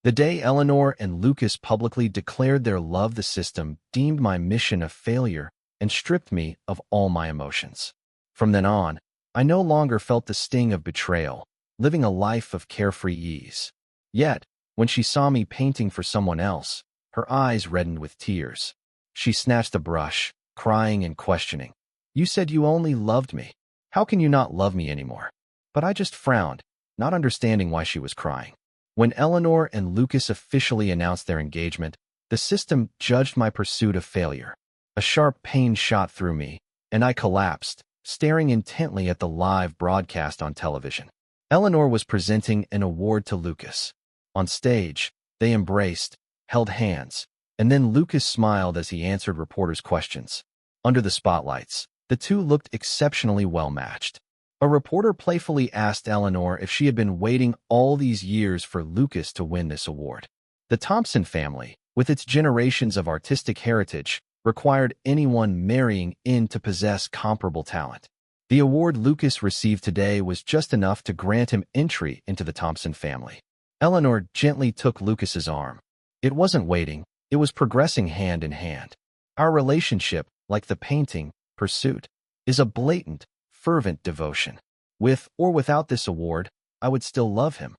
The day Eleanor and Lucas publicly declared their love, the system deemed my mission a failure and stripped me of all my emotions. From then on, I no longer felt the sting of betrayal, living a life of carefree ease. Yet, when she saw me painting for someone else, her eyes reddened with tears. She snatched the brush, crying and questioning. "You said you only loved me. How can you not love me anymore?" But I just frowned, not understanding why she was crying. When Eleanor and Lucas officially announced their engagement, the system judged my pursuit a failure. A sharp pain shot through me, and I collapsed, staring intently at the live broadcast on television. Eleanor was presenting an award to Lucas. On stage, they embraced, held hands, and then Lucas smiled as he answered reporters' questions. Under the spotlights, the two looked exceptionally well-matched. A reporter playfully asked Eleanor if she had been waiting all these years for Lucas to win this award. The Thompson family, with its generations of artistic heritage, required anyone marrying in to possess comparable talent. The award Lucas received today was just enough to grant him entry into the Thompson family. Eleanor gently took Lucas's arm. It wasn't waiting, it was progressing hand in hand. Our relationship, like the painting, pursuit, is a blatant, fervent devotion. With or without this award, I would still love him.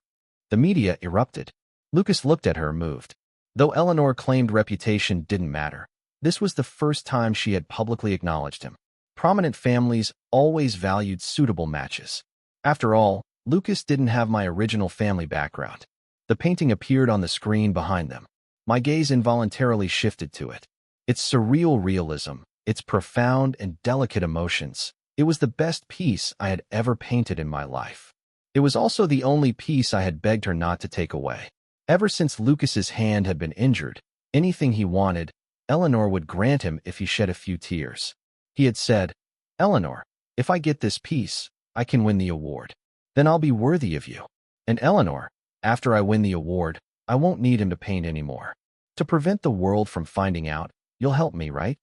The media erupted. Lucas looked at her, moved. Though Eleanor claimed reputation didn't matter, this was the first time she had publicly acknowledged him. Prominent families always valued suitable matches. After all, Lucas didn't have my original family background. The painting appeared on the screen behind them. My gaze involuntarily shifted to it. Its surreal realism, its profound and delicate emotions. It was the best piece I had ever painted in my life. It was also the only piece I had begged her not to take away. Ever since Lucas's hand had been injured, anything he wanted, Eleanor would grant him if he shed a few tears. He had said, "Eleanor, if I get this piece, I can win the award. Then I'll be worthy of you. And Eleanor, after I win the award, I won't need him to paint anymore. To prevent the world from finding out, you'll help me, right?"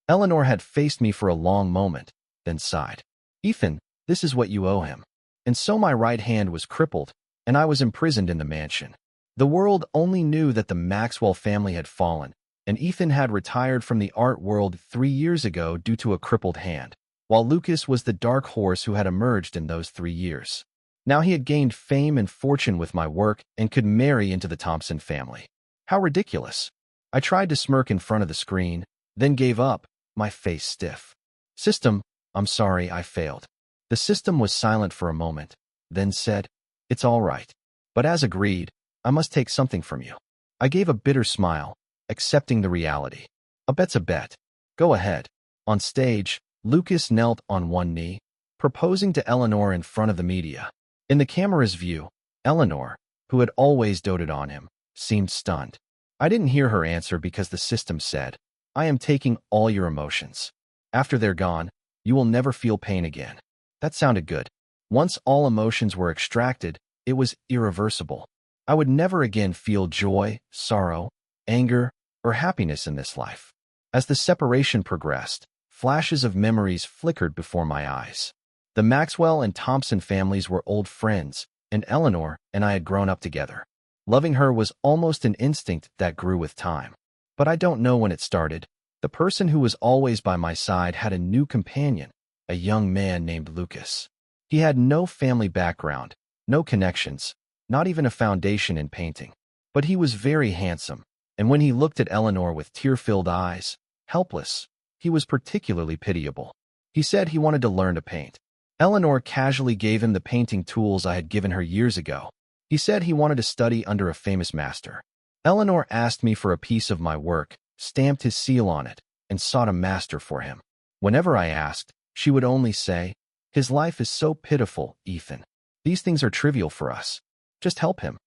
Eleanor had faced me for a long moment, then sighed. "Ethan, this is what you owe him." And so my right hand was crippled, and I was imprisoned in the mansion. The world only knew that the Maxwell family had fallen, and Ethan had retired from the art world 3 years ago due to a crippled hand, while Lucas was the dark horse who had emerged in those 3 years. Now he had gained fame and fortune with my work and could marry into the Thompson family. How ridiculous. I tried to smirk in front of the screen, then gave up, my face stiff. "System, I'm sorry, I failed." The system was silent for a moment, then said, "It's all right. But as agreed, I must take something from you." I gave a bitter smile, accepting the reality. "A bet's a bet. Go ahead." On stage, Lucas knelt on one knee, proposing to Eleanor in front of the media. In the camera's view, Eleanor, who had always doted on him, seemed stunned. I didn't hear her answer because the system said, "I am taking all your emotions. After they're gone, you will never feel pain again." That sounded good. Once all emotions were extracted, it was irreversible. I would never again feel joy, sorrow, anger, or happiness in this life. As the separation progressed, flashes of memories flickered before my eyes. The Maxwell and Thompson families were old friends, and Eleanor and I had grown up together. Loving her was almost an instinct that grew with time. But I don't know when it started. The person who was always by my side had a new companion, a young man named Lucas. He had no family background, no connections, not even a foundation in painting. But he was very handsome, and when he looked at Eleanor with tear-filled eyes, helpless, he was particularly pitiable. He said he wanted to learn to paint. Eleanor casually gave him the painting tools I had given her years ago. He said he wanted to study under a famous master. Eleanor asked me for a piece of my work, stamped his seal on it, and sought a master for him. Whenever I asked, she would only say, "His life is so pitiful, Ethan. These things are trivial for us. Just help him."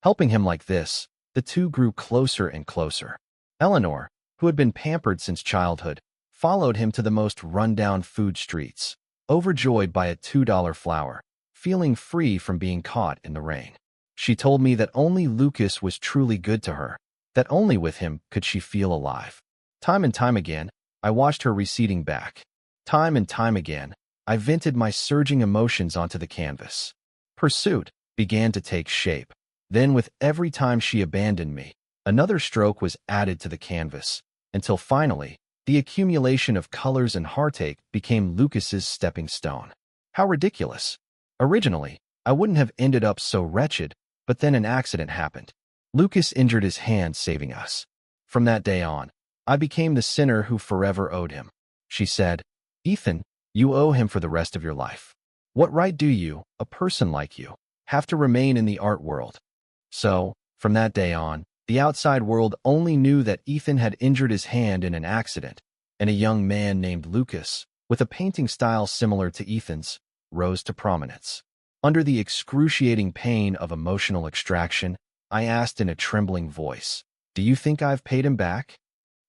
Helping him like this, the two grew closer and closer. Eleanor, who had been pampered since childhood, followed him to the most run-down food streets, overjoyed by a $2 flower, feeling free from being caught in the rain. She told me that only Lucas was truly good to her, that only with him could she feel alive. Time and time again, I watched her receding back. Time and time again, I vented my surging emotions onto the canvas. Pursuit began to take shape. Then with every time she abandoned me, another stroke was added to the canvas, until finally, the accumulation of colors and heartache became Lucas's stepping stone. How ridiculous. Originally, I wouldn't have ended up so wretched, but then an accident happened. Lucas injured his hand, saving us. From that day on, I became the sinner who forever owed him. She said, Ethan, you owe him for the rest of your life. What right do you, a person like you, have to remain in the art world? So, from that day on, the outside world only knew that Ethan had injured his hand in an accident, and a young man named Lucas, with a painting style similar to Ethan's, rose to prominence. Under the excruciating pain of emotional extraction, I asked in a trembling voice, "Do you think I've paid him back?"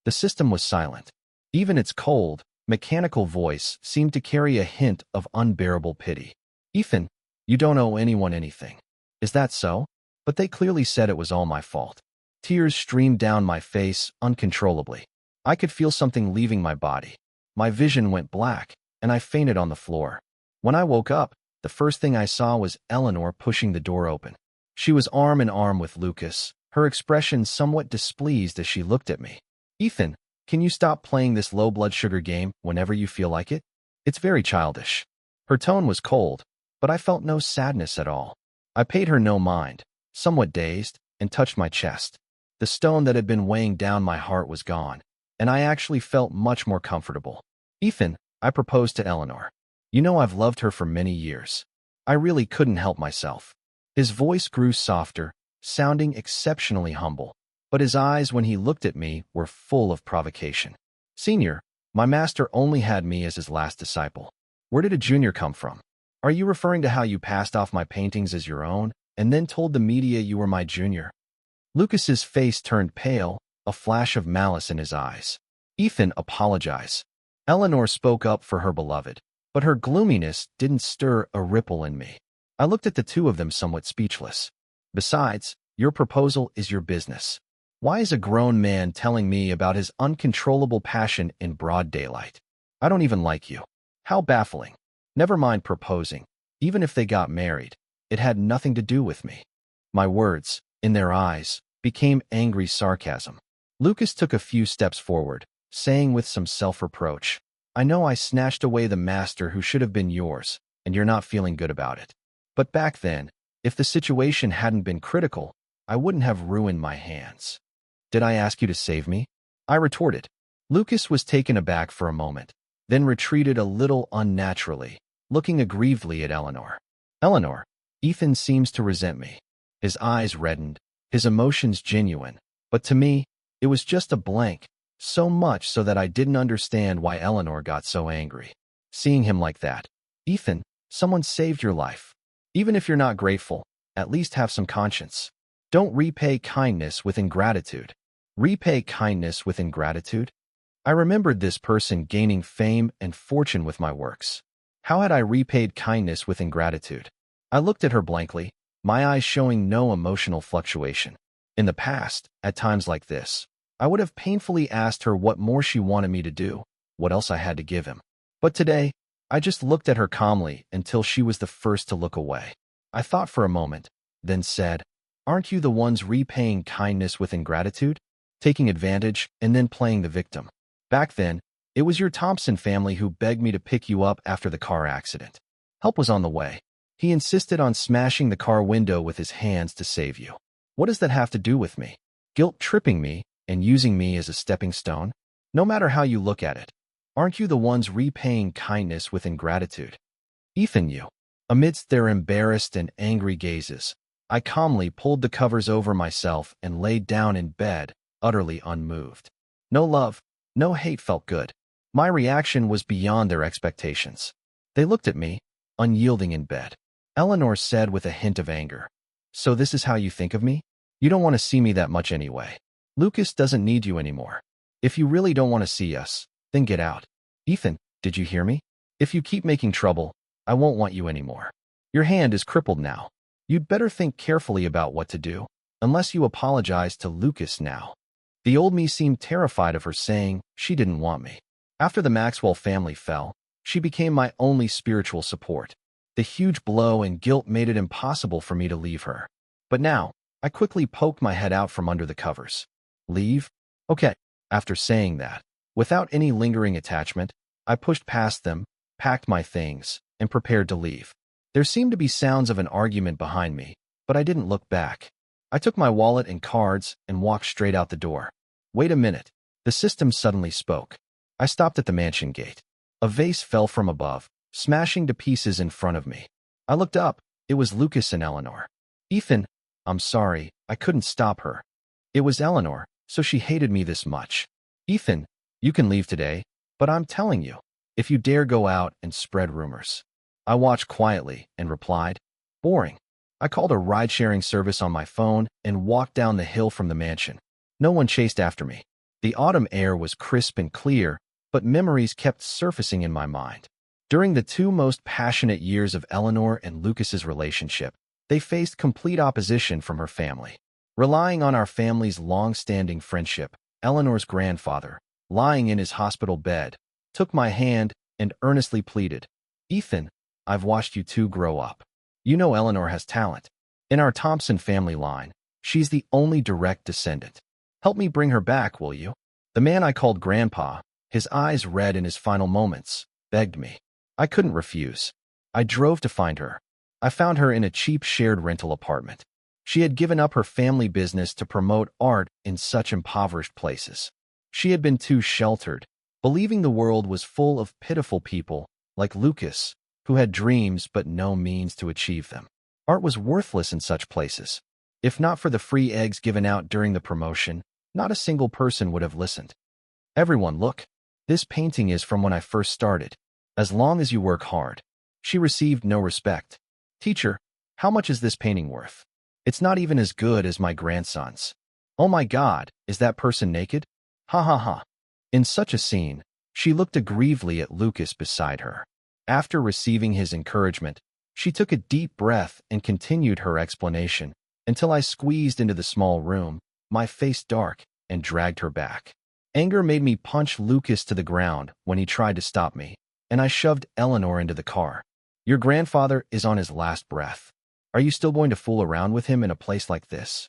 The system was silent. Even its cold, mechanical voice seemed to carry a hint of unbearable pity. "Ethan, you don't owe anyone anything. Is that so?" But they clearly said it was all my fault. Tears streamed down my face uncontrollably. I could feel something leaving my body. My vision went black, and I fainted on the floor. When I woke up, the first thing I saw was Eleanor pushing the door open. She was arm in arm with Lucas, her expression somewhat displeased as she looked at me. "Ethan, can you stop playing this low blood sugar game whenever you feel like it? It's very childish." Her tone was cold, but I felt no sadness at all. I paid her no mind, somewhat dazed, and touched my chest. The stone that had been weighing down my heart was gone, and I actually felt much more comfortable. "Ethan," I proposed to Eleanor. "You know I've loved her for many years. I really couldn't help myself." His voice grew softer, sounding exceptionally humble, but his eyes when he looked at me were full of provocation. "Senior, my master only had me as his last disciple. Where did a junior come from? Are you referring to how you passed off my paintings as your own, and then told the media you were my junior?" Lucas's face turned pale, a flash of malice in his eyes. "Ethan, apologize." Eleanor spoke up for her beloved, but her gloominess didn't stir a ripple in me. I looked at the two of them somewhat speechless. "Besides, your proposal is your business. Why is a grown man telling me about his uncontrollable passion in broad daylight? I don't even like you." How baffling. Never mind proposing. Even if they got married, it had nothing to do with me. My words, in their eyes, became angry sarcasm. Lucas took a few steps forward, saying with some self-reproach, "I know I snatched away the master who should have been yours, and you're not feeling good about it. But back then, if the situation hadn't been critical, I wouldn't have ruined my hands." "Did I ask you to save me?" I retorted. Lucas was taken aback for a moment, then retreated a little unnaturally, looking aggrievedly at Eleanor. "Eleanor, Ethan seems to resent me." His eyes reddened, his emotions genuine, but to me, it was just a blank, so much so that I didn't understand why Eleanor got so angry. Seeing him like that, "Ethan, someone saved your life. Even if you're not grateful, at least have some conscience. Don't repay kindness with ingratitude." Repay kindness with ingratitude? I remembered this person gaining fame and fortune with my works. How had I repaid kindness with ingratitude? I looked at her blankly, my eyes showing no emotional fluctuation. In the past, at times like this, I would have painfully asked her what more she wanted me to do, what else I had to give him. But today, I just looked at her calmly until she was the first to look away. I thought for a moment, then said, "Aren't you the ones repaying kindness with ingratitude? Taking advantage and then playing the victim. Back then, it was your Thompson family who begged me to pick you up after the car accident. Help was on the way. He insisted on smashing the car window with his hands to save you. What does that have to do with me? Guilt tripping me and using me as a stepping stone? No matter how you look at it, aren't you the ones repaying kindness with ingratitude?" "Ethan, you." Amidst their embarrassed and angry gazes, I calmly pulled the covers over myself and laid down in bed, utterly unmoved. No love, no hate felt good. My reaction was beyond their expectations. They looked at me, unyielding in bed. Eleanor said with a hint of anger, "So this is how you think of me? You don't want to see me that much anyway. Lucas doesn't need you anymore. If you really don't want to see us, then get out." "Ethan, did you hear me? If you keep making trouble, I won't want you anymore. Your hand is crippled now. You'd better think carefully about what to do, unless you apologize to Lucas now." The old me seemed terrified of her saying she didn't want me. After the Maxwell family fell, she became my only spiritual support. The huge blow and guilt made it impossible for me to leave her. But now, I quickly poked my head out from under the covers. Leave? Okay. After saying that, without any lingering attachment, I pushed past them, packed my things, and prepared to leave. There seemed to be sounds of an argument behind me, but I didn't look back. I took my wallet and cards and walked straight out the door. Wait a minute. The system suddenly spoke. I stopped at the mansion gate. A vase fell from above, smashing to pieces in front of me. I looked up. It was Lucas and Eleanor. Ethan, I'm sorry, I couldn't stop her. It was Eleanor, so she hated me this much. Ethan, you can leave today, but I'm telling you, if you dare go out and spread rumors. I watched quietly and replied, boring. I called a ride-sharing service on my phone and walked down the hill from the mansion. No one chased after me. The autumn air was crisp and clear, but memories kept surfacing in my mind. During the two most passionate years of Eleanor and Lucas's relationship, they faced complete opposition from her family. Relying on our family's long-standing friendship, Eleanor's grandfather, lying in his hospital bed, took my hand and earnestly pleaded, Ethan, I've watched you two grow up. You know Eleanor has talent. In our Thompson family line, she's the only direct descendant. Help me bring her back, will you? The man I called Grandpa, his eyes red in his final moments, begged me. I couldn't refuse. I drove to find her. I found her in a cheap shared rental apartment. She had given up her family business to promote art in such impoverished places. She had been too sheltered, believing the world was full of pitiful people like Lucas, who had dreams but no means to achieve them. Art was worthless in such places. If not for the free eggs given out during the promotion, not a single person would have listened. Everyone, look. This painting is from when I first started. As long as you work hard. She received no respect. Teacher, how much is this painting worth? It's not even as good as my grandson's. Oh my God, is that person naked? Ha ha ha. In such a scene, she looked aggrievedly at Lucas beside her. After receiving his encouragement, she took a deep breath and continued her explanation until I squeezed into the small room, my face dark, and dragged her back. Anger made me punch Lucas to the ground when he tried to stop me, and I shoved Eleanor into the car. Your grandfather is on his last breath. Are you still going to fool around with him in a place like this?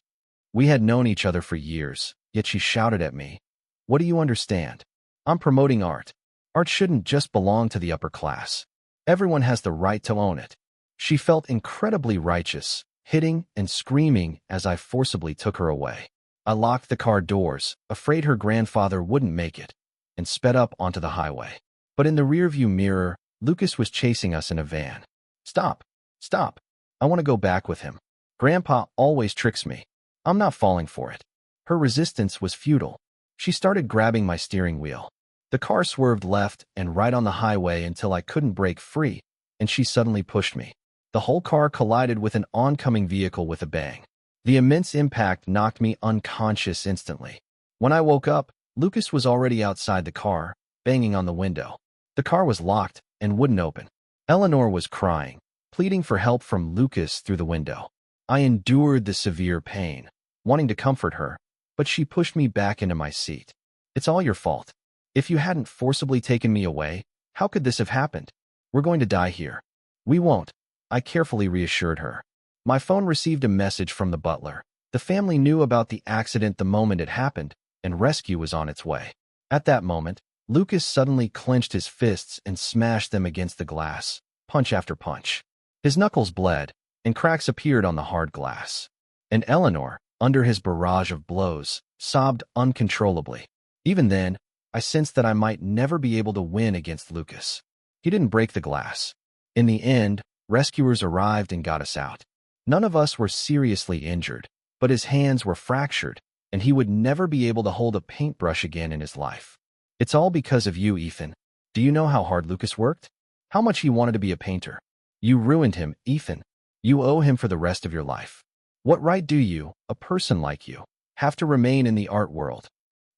We had known each other for years, yet she shouted at me. What do you understand? I'm promoting art. Art shouldn't just belong to the upper class. Everyone has the right to own it. She felt incredibly righteous, hitting and screaming as I forcibly took her away. I locked the car doors, afraid her grandfather wouldn't make it, and sped up onto the highway. But in the rearview mirror, Lucas was chasing us in a van. Stop. Stop. I want to go back with him. Grandpa always tricks me. I'm not falling for it. Her resistance was futile. She started grabbing my steering wheel. The car swerved left and right on the highway until I couldn't break free, and she suddenly pushed me. The whole car collided with an oncoming vehicle with a bang. The immense impact knocked me unconscious instantly. When I woke up, Lucas was already outside the car, banging on the window. The car was locked and wouldn't open. Eleanor was crying, pleading for help from Lucas through the window. I endured the severe pain, wanting to comfort her, but she pushed me back into my seat. It's all your fault. If you hadn't forcibly taken me away, how could this have happened? We're going to die here. We won't, I carefully reassured her. My phone received a message from the butler. The family knew about the accident the moment it happened, and rescue was on its way. At that moment, Lucas suddenly clenched his fists and smashed them against the glass, punch after punch. His knuckles bled, and cracks appeared on the hard glass. And Eleanor, under his barrage of blows, sobbed uncontrollably. Even then, I sensed that I might never be able to win against Lucas. He didn't break the glass. In the end, rescuers arrived and got us out. None of us were seriously injured, but his hands were fractured, and he would never be able to hold a paintbrush again in his life. It's all because of you, Ethan. Do you know how hard Lucas worked? How much he wanted to be a painter? You ruined him, Ethan. You owe him for the rest of your life. What right do you, a person like you, have to remain in the art world?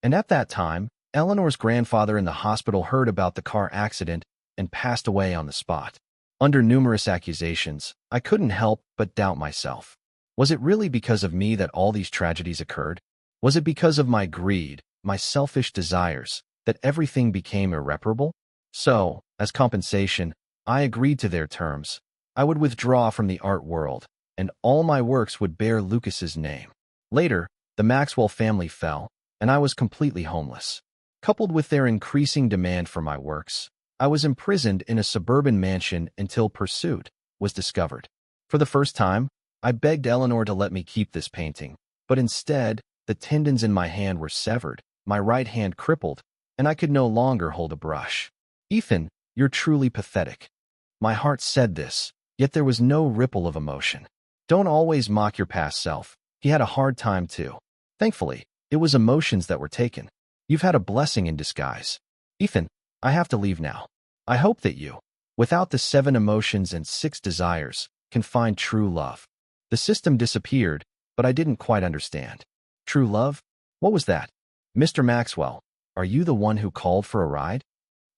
And at that time, Eleanor's grandfather in the hospital heard about the car accident and passed away on the spot. Under numerous accusations, I couldn't help but doubt myself. Was it really because of me that all these tragedies occurred? Was it because of my greed, my selfish desires, that everything became irreparable? So, as compensation, I agreed to their terms. I would withdraw from the art world, and all my works would bear Lucas's name. Later, the Maxwell family fell, and I was completely homeless. Coupled with their increasing demand for my works, I was imprisoned in a suburban mansion until Pursuit was discovered. For the first time, I begged Eleanor to let me keep this painting, but instead, the tendons in my hand were severed, my right hand crippled, and I could no longer hold a brush. Ethan, you're truly pathetic. My heart said this, yet there was no ripple of emotion. Don't always mock your past self. He had a hard time too. Thankfully, it was emotions that were taken. You've had a blessing in disguise. Ethan, I have to leave now. I hope that you, without the 7 emotions and 6 desires, can find true love. The system disappeared, but I didn't quite understand. True love? What was that? Mr. Maxwell, are you the one who called for a ride?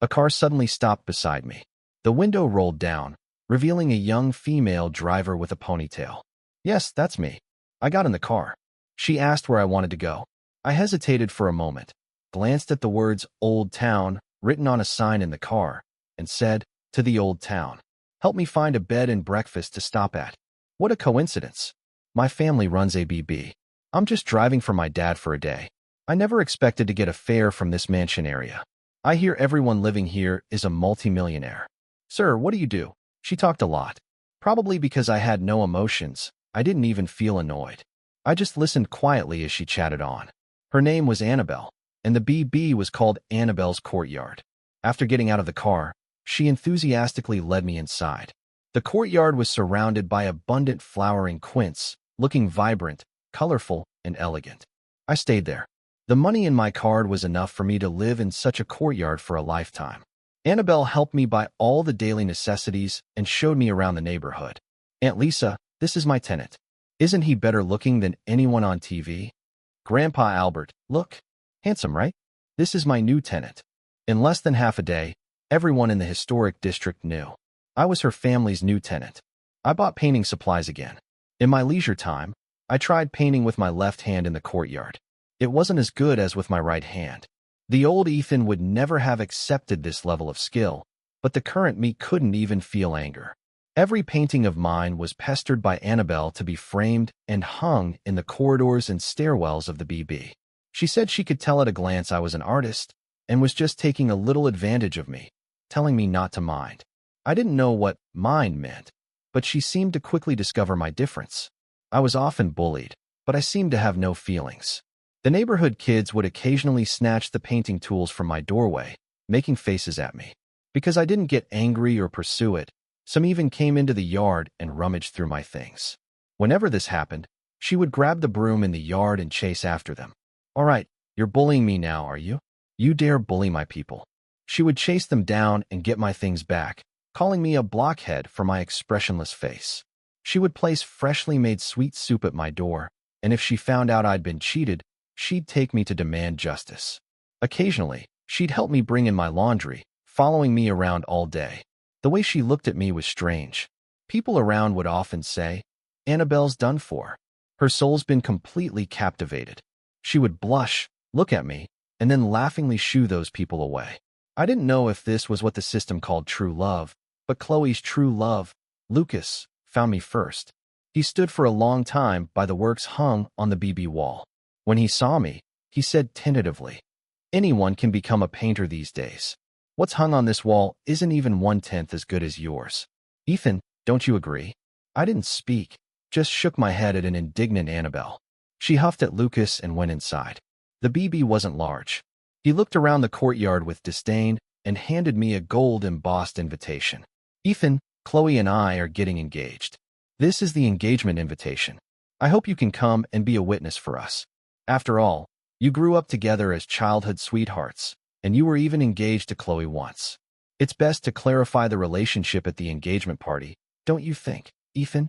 A car suddenly stopped beside me. The window rolled down, revealing a young female driver with a ponytail. Yes, that's me. I got in the car. She asked where I wanted to go. I hesitated for a moment, glanced at the words Old Town written on a sign in the car, and said, to the Old Town. Help me find a bed and breakfast to stop at. What a coincidence. My family runs a BB. I'm just driving for my dad for a day. I never expected to get a fare from this mansion area. I hear everyone living here is a multimillionaire. Sir, what do you do? She talked a lot. Probably because I had no emotions, I didn't even feel annoyed. I just listened quietly as she chatted on. Her name was Annabelle, and the BB was called Annabelle's Courtyard. After getting out of the car, she enthusiastically led me inside. The courtyard was surrounded by abundant flowering quince, looking vibrant, colorful, and elegant. I stayed there. The money in my card was enough for me to live in such a courtyard for a lifetime. Annabelle helped me buy all the daily necessities and showed me around the neighborhood. Aunt Lisa, this is my tenant. Isn't he better looking than anyone on TV? Grandpa Albert, look. Handsome, right? This is my new tenant. In less than half a day, everyone in the historic district knew. I was her family's new tenant. I bought painting supplies again. In my leisure time, I tried painting with my left hand in the courtyard. It wasn't as good as with my right hand. The old Ethan would never have accepted this level of skill, but the current me couldn't even feel anger. Every painting of mine was pestered by Annabelle to be framed and hung in the corridors and stairwells of the BB. She said she could tell at a glance I was an artist and was just taking a little advantage of me, telling me not to mind. I didn't know what mind meant, but she seemed to quickly discover my difference. I was often bullied, but I seemed to have no feelings. The neighborhood kids would occasionally snatch the painting tools from my doorway, making faces at me. Because I didn't get angry or pursue it, some even came into the yard and rummaged through my things. Whenever this happened, she would grab the broom in the yard and chase after them. All right, you're bullying me now, are you? You dare bully my people. She would chase them down and get my things back, calling me a blockhead for my expressionless face. She would place freshly made sweet soup at my door, and if she found out I'd been cheated, she'd take me to demand justice. Occasionally, she'd help me bring in my laundry, following me around all day. The way she looked at me was strange. People around would often say, Annabelle's done for. Her soul's been completely captivated. She would blush, look at me, and then laughingly shoo those people away. I didn't know if this was what the system called true love, but Chloe's true love, Lucas, found me first. He stood for a long time by the works hung on the BB wall. When he saw me, he said tentatively, anyone can become a painter these days. What's hung on this wall isn't even 1/10 as good as yours. Ethan, don't you agree? I didn't speak, just shook my head at an indignant Annabelle. She huffed at Lucas and went inside. The BB wasn't large. He looked around the courtyard with disdain and handed me a gold-embossed invitation. Ethan, Chloe and I are getting engaged. This is the engagement invitation. I hope you can come and be a witness for us. After all, you grew up together as childhood sweethearts, and you were even engaged to Chloe once. It's best to clarify the relationship at the engagement party, don't you think, Ethan?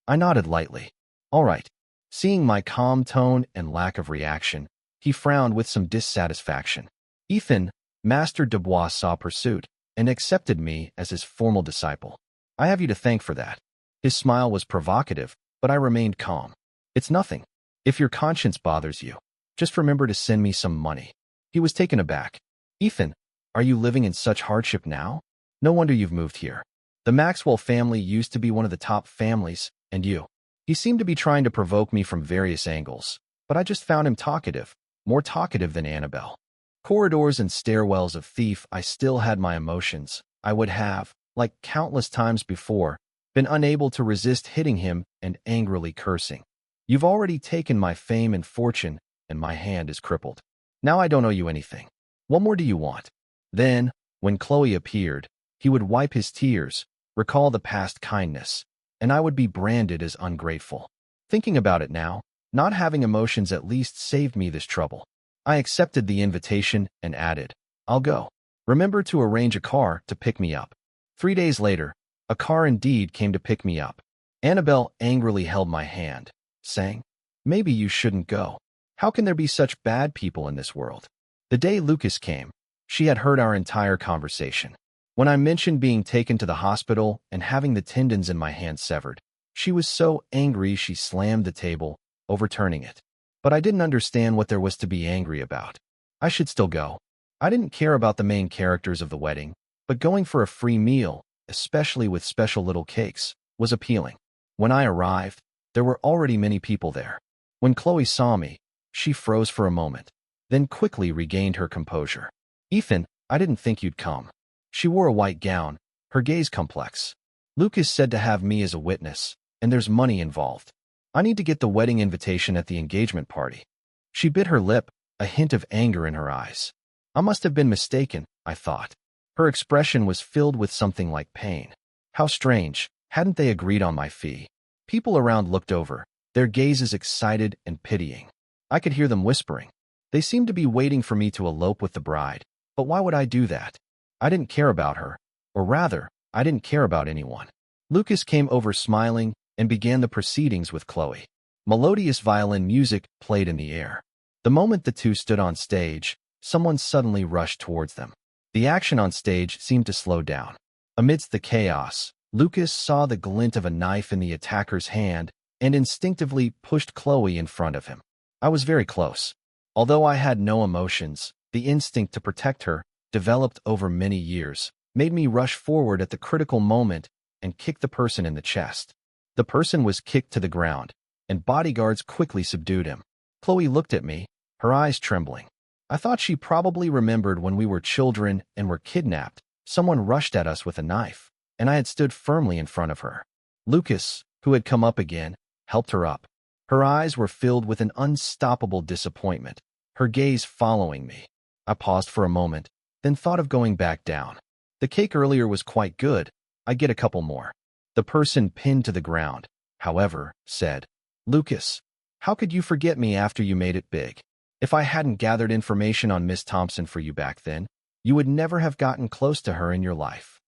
I nodded lightly. All right. Seeing my calm tone and lack of reaction, he frowned with some dissatisfaction. Ethan, Master Dubois saw Pursuit and accepted me as his formal disciple. I have you to thank for that. His smile was provocative, but I remained calm. It's nothing. If your conscience bothers you, just remember to send me some money. He was taken aback. Ethan, are you living in such hardship now? No wonder you've moved here. The Maxwell family used to be one of the top families, and you. He seemed to be trying to provoke me from various angles, but I just found him talkative, more talkative than Annabelle. Corridors and stairwells of Thief, I still had my emotions. I would have, like countless times before, been unable to resist hitting him and angrily cursing. You've already taken my fame and fortune, and my hand is crippled. Now I don't owe you anything. What more do you want? Then, when Chloe appeared, he would wipe his tears, recall the past kindness, and I would be branded as ungrateful. Thinking about it now, not having emotions at least saved me this trouble. I accepted the invitation and added, I'll go. Remember to arrange a car to pick me up. 3 days later, a car indeed came to pick me up. Annabelle angrily held my hand, saying, maybe you shouldn't go. How can there be such bad people in this world? The day Lucas came, she had heard our entire conversation. When I mentioned being taken to the hospital and having the tendons in my hand severed, she was so angry she slammed the table, overturning it. But I didn't understand what there was to be angry about. I should still go. I didn't care about the main characters of the wedding, but going for a free meal, especially with special little cakes, was appealing. When I arrived, there were already many people there. When Chloe saw me, she froze for a moment, then quickly regained her composure. Ethan, I didn't think you'd come. She wore a white gown, her gaze complex. Lucas said to have me as a witness, and there's money involved. I need to get the wedding invitation at the engagement party. She bit her lip, a hint of anger in her eyes. I must have been mistaken, I thought. Her expression was filled with something like pain. How strange, hadn't they agreed on my fee? People around looked over, their gazes excited and pitying. I could hear them whispering. They seemed to be waiting for me to elope with the bride. But why would I do that? I didn't care about her. Or rather, I didn't care about anyone. Lucas came over smiling and began the proceedings with Chloe. Melodious violin music played in the air. The moment the two stood on stage, someone suddenly rushed towards them. The action on stage seemed to slow down. Amidst the chaos, Lucas saw the glint of a knife in the attacker's hand and instinctively pushed Chloe in front of him. I was very close. Although I had no emotions, the instinct to protect her, developed over many years, made me rush forward at the critical moment and kick the person in the chest. The person was kicked to the ground, and bodyguards quickly subdued him. Chloe looked at me, her eyes trembling. I thought she probably remembered when we were children and were kidnapped. Someone rushed at us with a knife, and I had stood firmly in front of her. Lucas, who had come up again, helped her up. Her eyes were filled with an unstoppable disappointment, her gaze following me. I paused for a moment, then thought of going back down. The cake earlier was quite good. I'd get a couple more. The person pinned to the ground, however, said, Lucas, how could you forget me after you made it big? If I hadn't gathered information on Miss Thompson for you back then, you would never have gotten close to her in your life.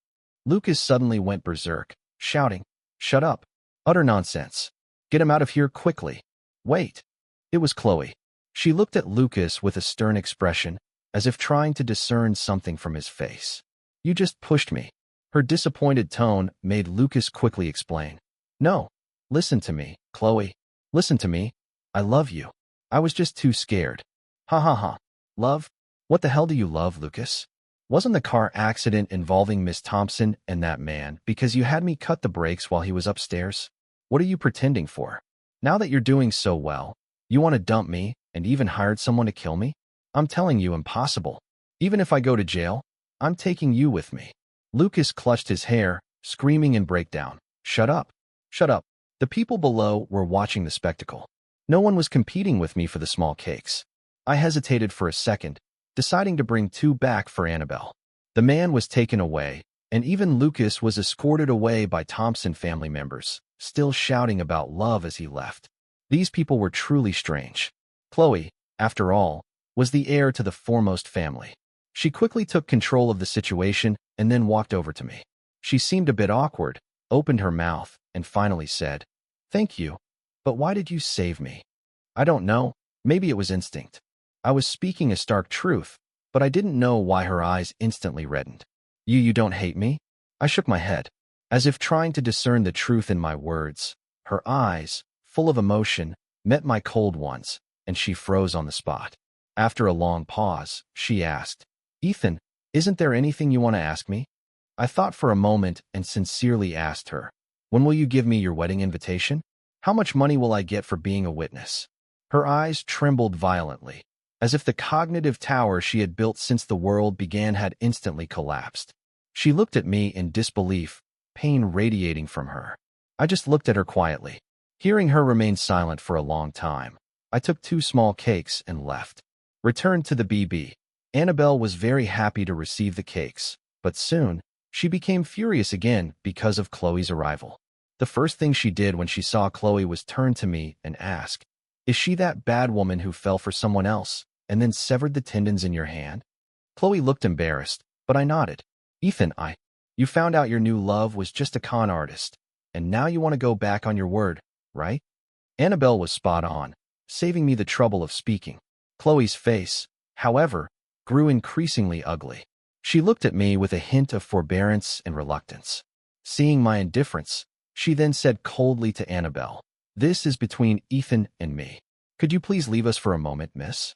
Lucas suddenly went berserk, shouting, Shut up. Utter nonsense. Get him out of here quickly. Wait. It was Chloe. She looked at Lucas with a stern expression, as if trying to discern something from his face. You just pushed me. Her disappointed tone made Lucas quickly explain. No. Listen to me, Chloe. Listen to me. I love you. I was just too scared. Ha ha ha. Love? What the hell do you love, Lucas? Wasn't the car accident involving Miss Thompson and that man because you had me cut the brakes while he was upstairs? What are you pretending for? Now that you're doing so well, you want to dump me and even hired someone to kill me? I'm telling you, impossible. Even if I go to jail, I'm taking you with me. Lucas clutched his hair, screaming in breakdown. Shut up. Shut up. The people below were watching the spectacle. No one was competing with me for the small cakes. I hesitated for a second, deciding to bring 2 back for Annabelle. The man was taken away, and even Lucas was escorted away by Thompson family members, still shouting about love as he left. These people were truly strange. Chloe, after all, was the heir to the foremost family. She quickly took control of the situation and then walked over to me. She seemed a bit awkward, opened her mouth, and finally said, Thank you. But why did you save me? I don't know. Maybe it was instinct. I was speaking a stark truth, but I didn't know why her eyes instantly reddened. You don't hate me? I shook my head, as if trying to discern the truth in my words. Her eyes, full of emotion, met my cold ones, and she froze on the spot. After a long pause, she asked, Ethan, isn't there anything you want to ask me? I thought for a moment and sincerely asked her, When will you give me your wedding invitation? How much money will I get for being a witness? Her eyes trembled violently, as if the cognitive tower she had built since the world began had instantly collapsed. She looked at me in disbelief, pain radiating from her. I just looked at her quietly. Hearing her remain silent for a long time, I took 2 small cakes and left. Returned to the BB. Annabelle was very happy to receive the cakes, but soon, she became furious again because of Chloe's arrival. The first thing she did when she saw Chloe was turn to me and ask, "Is she that bad woman who fell for someone else and then severed the tendons in your hand?" Chloe looked embarrassed, but I nodded. "Ethan, you found out your new love was just a con artist, and now you want to go back on your word, right?" Annabelle was spot on, saving me the trouble of speaking. Chloe's face, however, grew increasingly ugly. She looked at me with a hint of forbearance and reluctance. Seeing my indifference, she then said coldly to Annabelle, "This is between Ethan and me. Could you please leave us for a moment, miss?"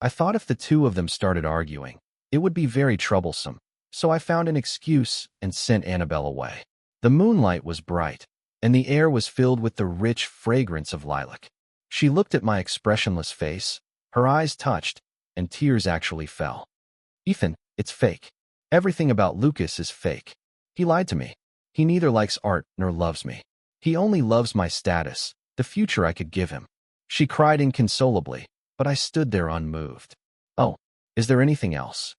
I thought if the 2 of them started arguing, it would be very troublesome, so I found an excuse and sent Annabelle away. The moonlight was bright, and the air was filled with the rich fragrance of lilac. She looked at my expressionless face, her eyes touched, and tears actually fell. "Ethan, it's fake. Everything about Lucas is fake. He lied to me. He neither likes art nor loves me. He only loves my status, the future I could give him." She cried inconsolably, but I stood there unmoved. "Oh, is there anything else?"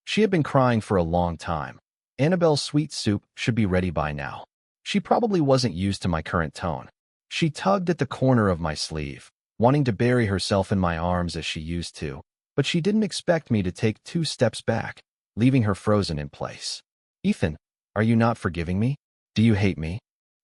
She had been crying for a long time. Annabelle's sweet soup should be ready by now. She probably wasn't used to my current tone. She tugged at the corner of my sleeve, wanting to bury herself in my arms as she used to, but she didn't expect me to take 2 steps back, leaving her frozen in place. "Ethan, are you not forgiving me? Do you hate me?"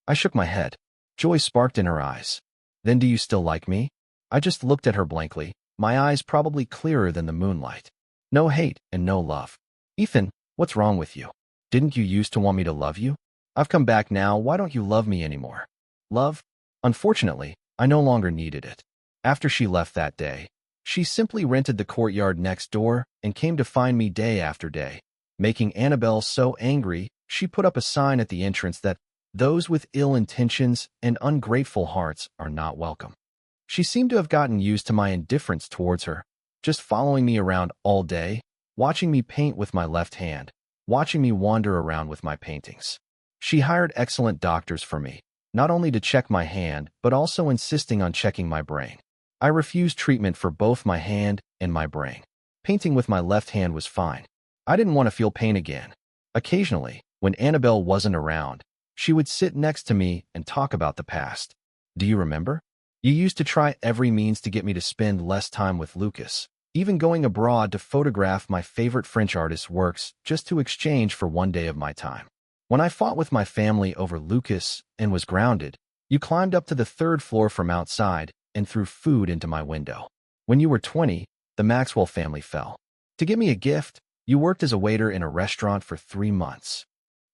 I shook my head. Joy sparked in her eyes. "Then do you still like me?" I just looked at her blankly, my eyes probably clearer than the moonlight. "No hate and no love." "Ethan, what's wrong with you? Didn't you used to want me to love you? I've come back now, why don't you love me anymore?" Love? Unfortunately, I no longer needed it. After she left that day, she simply rented the courtyard next door and came to find me day after day. Making Annabelle so angry, she put up a sign at the entrance that those with ill intentions and ungrateful hearts are not welcome. She seemed to have gotten used to my indifference towards her, just following me around all day, watching me paint with my left hand, watching me wander around with my paintings. She hired excellent doctors for me, not only to check my hand, but also insisting on checking my brain. I refused treatment for both my hand and my brain. Painting with my left hand was fine. I didn't want to feel pain again. Occasionally, when Annabelle wasn't around, she would sit next to me and talk about the past. "Do you remember? You used to try every means to get me to spend less time with Lucas, even going abroad to photograph my favorite French artist's works just to exchange for 1 day of my time. When I fought with my family over Lucas and was grounded, you climbed up to the 3rd floor from outside and threw food into my window. When you were 20, the Maxwell family fell. To get me a gift, you worked as a waiter in a restaurant for 3 months."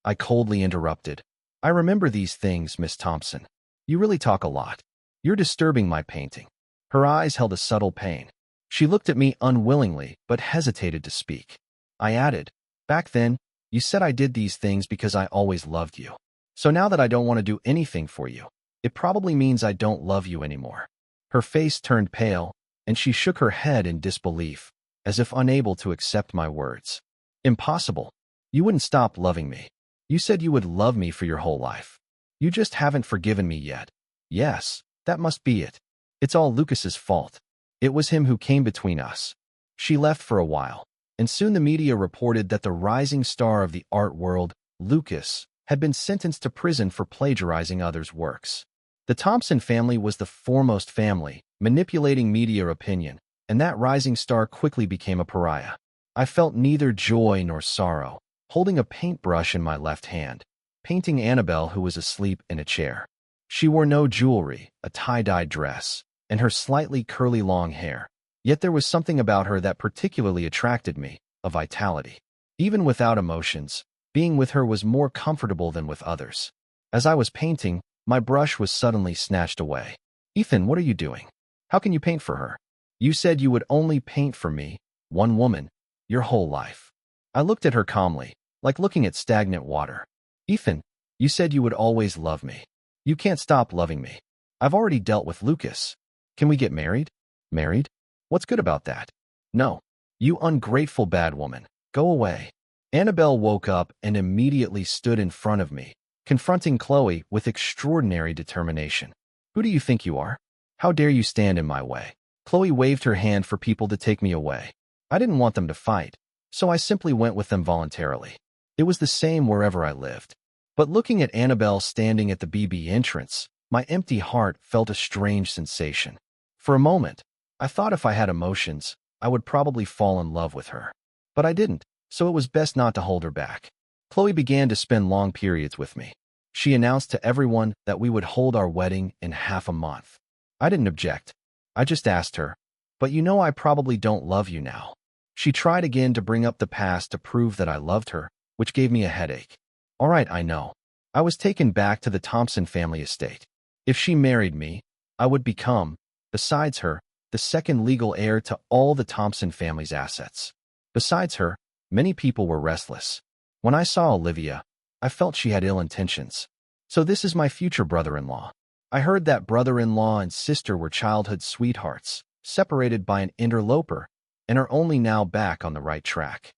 I coldly interrupted. "I remember these things, Miss Thompson. You really talk a lot. You're disturbing my painting." Her eyes held a subtle pain. She looked at me unwillingly, but hesitated to speak. I added, "Back then, you said I did these things because I always loved you. So now that I don't want to do anything for you, it probably means I don't love you anymore." Her face turned pale, and she shook her head in disbelief, as if unable to accept my words. "Impossible. You wouldn't stop loving me. You said you would love me for your whole life. You just haven't forgiven me yet." "Yes, that must be it. It's all Lucas's fault. It was him who came between us." She left for a while, and soon the media reported that the rising star of the art world, Lucas, had been sentenced to prison for plagiarizing others' works. The Thompson family was the foremost family, manipulating media opinion, and that rising star quickly became a pariah. I felt neither joy nor sorrow, holding a paintbrush in my left hand, painting Annabelle, who was asleep in a chair. She wore no jewelry, a tie-dye dress, and her slightly curly long hair. Yet there was something about her that particularly attracted me, a vitality. Even without emotions, being with her was more comfortable than with others. As I was painting, my brush was suddenly snatched away. "Ethan, what are you doing? How can you paint for her? You said you would only paint for me, one woman, your whole life." I looked at her calmly, like looking at stagnant water. "Ethan, you said you would always love me. You can't stop loving me." I've already dealt with Lucas. Can we get married? Married? What's good about that? No. You ungrateful bad woman. Go away. Annabelle woke up and immediately stood in front of me, confronting Chloe with extraordinary determination. Who do you think you are? How dare you stand in my way? Chloe waved her hand for people to take me away. I didn't want them to fight, so I simply went with them voluntarily. It was the same wherever I lived. But looking at Annabelle standing at the BB entrance, my empty heart felt a strange sensation. For a moment, I thought if I had emotions, I would probably fall in love with her. But I didn't, so it was best not to hold her back. Chloe began to spend long periods with me. She announced to everyone that we would hold our wedding in half a month. I didn't object. I just asked her, "But you know I probably don't love you now." She tried again to bring up the past to prove that I loved her, which gave me a headache. All right, I know. I was taken back to the Thompson family estate. If she married me, I would become, besides her, the second legal heir to all the Thompson family's assets. Besides her, many people were restless. When I saw Olivia, I felt she had ill intentions. So this is my future brother-in-law. I heard that brother-in-law and sister were childhood sweethearts, separated by an interloper, and are only now back on the right track.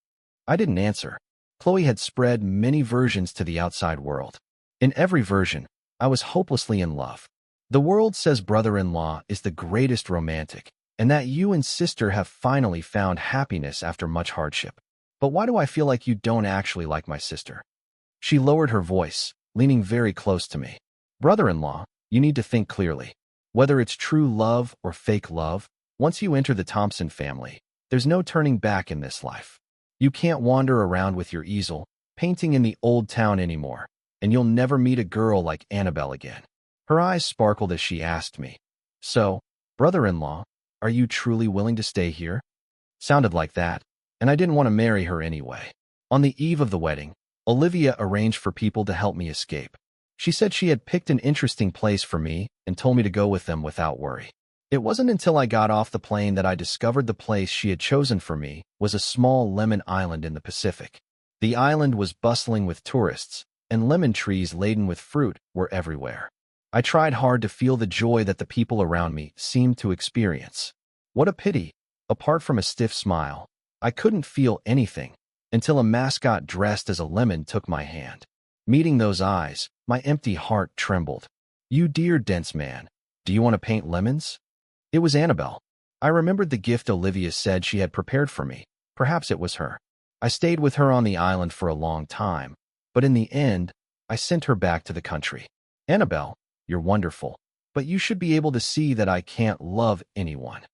I didn't answer. Chloe had spread many versions to the outside world. In every version, I was hopelessly in love. The world says brother-in-law is the greatest romantic, and that you and sister have finally found happiness after much hardship. But why do I feel like you don't actually like my sister? She lowered her voice, leaning very close to me. Brother-in-law, you need to think clearly. Whether it's true love or fake love, once you enter the Thompson family, there's no turning back in this life. You can't wander around with your easel, painting in the old town anymore, and you'll never meet a girl like Annabelle again. Her eyes sparkled as she asked me, "So, brother-in-law, are you truly willing to stay here?" Sounded like that, and I didn't want to marry her anyway. On the eve of the wedding, Olivia arranged for people to help me escape. She said she had picked an interesting place for me and told me to go with them without worry. It wasn't until I got off the plane that I discovered the place she had chosen for me was a small lemon island in the Pacific. The island was bustling with tourists, and lemon trees laden with fruit were everywhere. I tried hard to feel the joy that the people around me seemed to experience. What a pity, apart from a stiff smile, I couldn't feel anything until a mascot dressed as a lemon took my hand. Meeting those eyes, my empty heart trembled. "You dear dense man, do you want to paint lemons?" It was Annabelle. I remembered the gift Olivia said she had prepared for me. Perhaps it was her. I stayed with her on the island for a long time, but in the end, I sent her back to the country. "Annabelle, you're wonderful, but you should be able to see that I can't love anyone."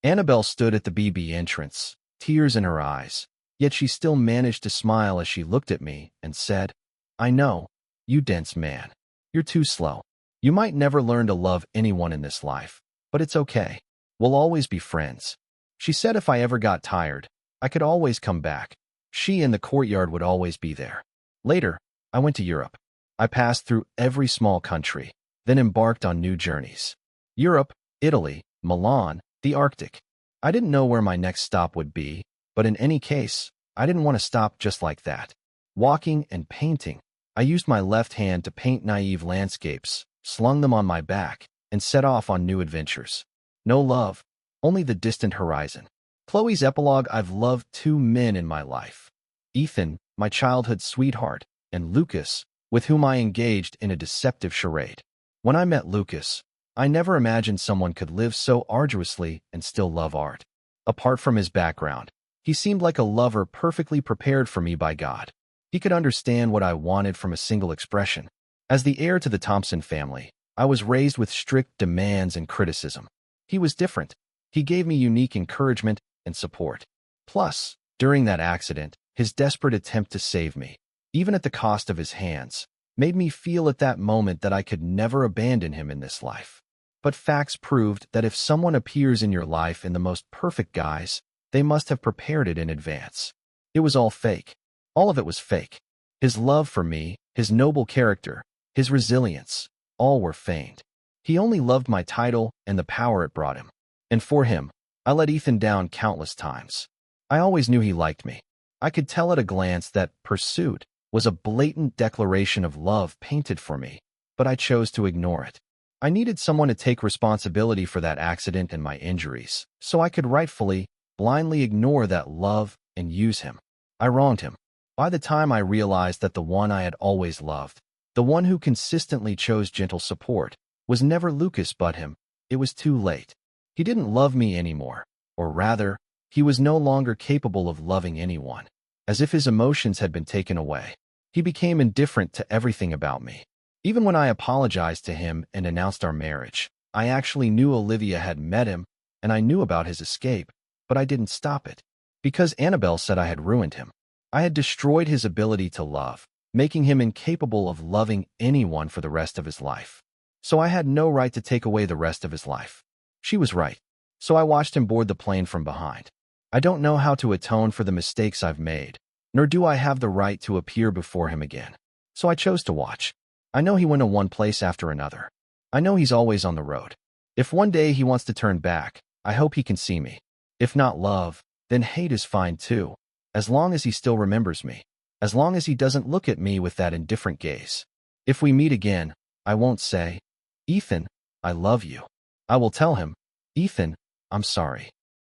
Annabelle stood at the BB entrance, tears in her eyes, yet she still managed to smile as she looked at me and said, "I know, you dense man. You're too slow. You might never learn to love anyone in this life, but it's okay. We'll always be friends." She said if I ever got tired, I could always come back. She and the courtyard would always be there. Later, I went to Europe. I passed through every small country, then embarked on new journeys. Europe, Italy, Milan, the Arctic. I didn't know where my next stop would be, but in any case, I didn't want to stop just like that. Walking and painting, I used my left hand to paint naive landscapes, slung them on my back, and set off on new adventures. No love, only the distant horizon. Chloe's epilogue: I've loved two men in my life. Ethan, my childhood sweetheart, and Lucas, with whom I engaged in a deceptive charade. When I met Lucas, I never imagined someone could live so arduously and still love art. Apart from his background, he seemed like a lover perfectly prepared for me by God. He could understand what I wanted from a single expression. As the heir to the Thompson family, I was raised with strict demands and criticism. He was different. He gave me unique encouragement and support. Plus, during that accident, his desperate attempt to save me, even at the cost of his hands, made me feel at that moment that I could never abandon him in this life. But facts proved that if someone appears in your life in the most perfect guise, they must have prepared it in advance. It was all fake. All of it was fake. His love for me, his noble character, his resilience, all were feigned. He only loved my title and the power it brought him. And for him, I let Ethan down countless times. I always knew he liked me. I could tell at a glance that pursuit was a blatant declaration of love painted for me, but I chose to ignore it. I needed someone to take responsibility for that accident and my injuries, so I could rightfully, blindly ignore that love and use him. I wronged him. By the time I realized that the one I had always loved, the one who consistently chose gentle support, was never Lucas but him, it was too late. He didn't love me anymore, or rather, he was no longer capable of loving anyone. As if his emotions had been taken away, he became indifferent to everything about me. Even when I apologized to him and announced our marriage, I actually knew Olivia had met him, and I knew about his escape, but I didn't stop it. Because Annabelle said I had ruined him. I had destroyed his ability to love, making him incapable of loving anyone for the rest of his life. So I had no right to take away the rest of his life. She was right. So I watched him board the plane from behind. I don't know how to atone for the mistakes I've made, nor do I have the right to appear before him again. So I chose to watch. I know he went to one place after another. I know he's always on the road. If one day he wants to turn back, I hope he can see me. If not love, then hate is fine too, as long as he still remembers me, as long as he doesn't look at me with that indifferent gaze. If we meet again, I won't say, Ethan, I love you. I will tell him, Ethan, I'm sorry.